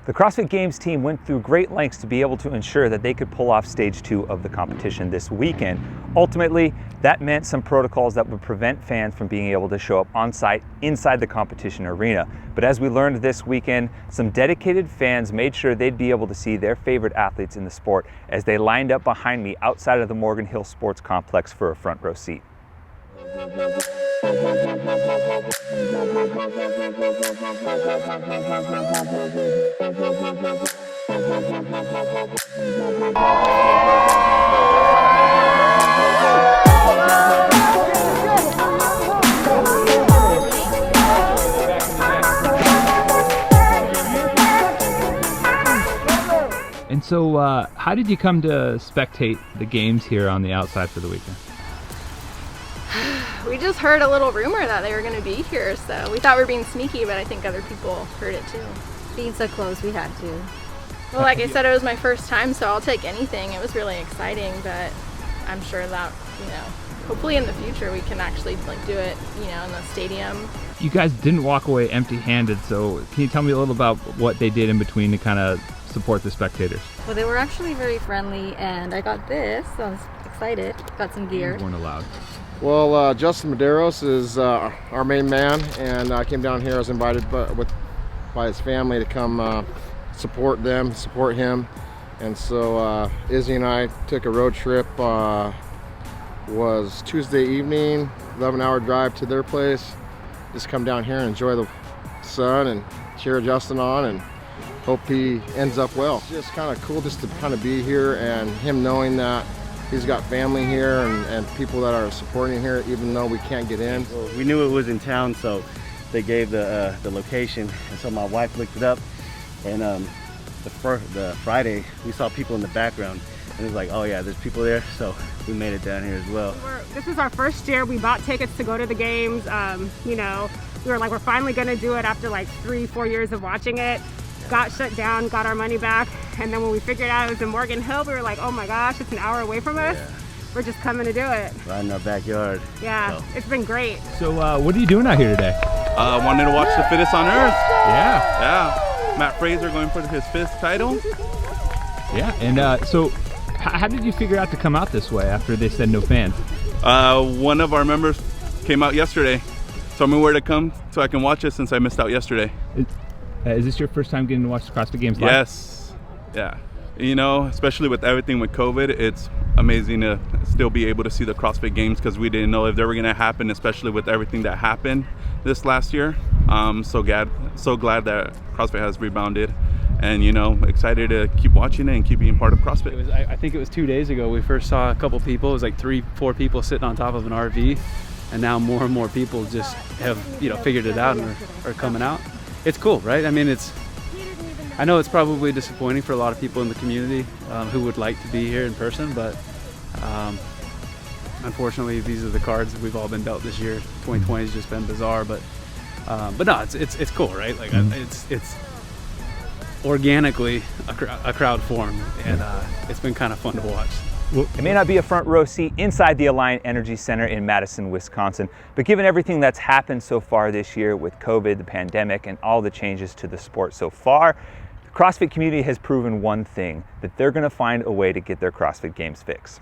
The CrossFit Games team went through great lengths to be able to ensure that they could pull off stage 2 of the competition this weekend. Ultimately, that meant some protocols that would prevent fans from being able to show up on site inside the competition arena. But as we learned this weekend, some dedicated fans made sure they'd be able to see their favorite athletes in the sport as they lined up behind me outside of the Morgan Hill Sports Complex for a front row seat. And so, how did you come to spectate the games here on the outside for the weekend? We just heard a little rumor that they were going to be here, so we thought we were being sneaky, but I think other people heard it too. Being so close, we had to. Well, like I said, it was my first time, so I'll take anything. It was really exciting, but I'm sure that, hopefully in the future we can actually do it, in the stadium. You guys didn't walk away empty-handed, so can you tell me a little about what they did in between to kind of support the spectators? Well, they were actually very friendly, and I got this, so I was excited. Got some gear. You weren't allowed. Well, Justin Medeiros is our main man, and I came down here. I was invited by his family to come support him. And so Izzy and I took a road trip. Was Tuesday evening, 11-hour drive to their place. Just come down here and enjoy the sun and cheer Justin on, and hope he ends up well. It's just kind of cool just to kind of be here, and him knowing that he's got family here and people that are supporting here, even though we can't get in. Well, we knew it was in town, so they gave the location, and so my wife looked it up, and the Friday we saw people in the background, and it was like, oh yeah, there's people there, so we made it down here as well. This is our first year. We bought tickets to go to the games. We were like, we're finally gonna do it after like 3-4 years of watching it. Got shut down, got our money back, and then when we figured out it was in Morgan Hill, we were like, oh my gosh, it's an hour away from us. Yeah. We're just coming to do it. Right in our backyard. Yeah, so. It's been great. So what are you doing out here today? Wanted to watch the fittest on earth. Yeah. Matt Fraser going for his 5th title. Yeah, and so how did you figure out to come out this way after they said no fans? One of our members came out yesterday, told me where to come so I can watch it since I missed out yesterday. Is this your first time getting to watch the CrossFit Games live? Yes. Yeah. Especially with everything with COVID, it's amazing to still be able to see the CrossFit Games because we didn't know if they were going to happen, especially with everything that happened this last year. So glad that CrossFit has rebounded, and excited to keep watching it and keep being part of CrossFit. I think it was 2 days ago we first saw a couple people. It was like 3-4 people sitting on top of an RV, and now more and more people just have figured it out and are coming out. It's cool, right? I mean, I know it's probably disappointing for a lot of people in the community who would like to be here in person, but unfortunately, these are the cards that we've all been dealt this year. 2020 has just been bizarre, but no, it's cool, right? Like it's organically a crowd formed, and it's been kind of fun to watch. It may not be a front row seat inside the Alliant Energy Center in Madison, Wisconsin, but given everything that's happened so far this year with COVID, the pandemic, and all the changes to the sport so far, the CrossFit community has proven one thing, that they're going to find a way to get their CrossFit Games fix.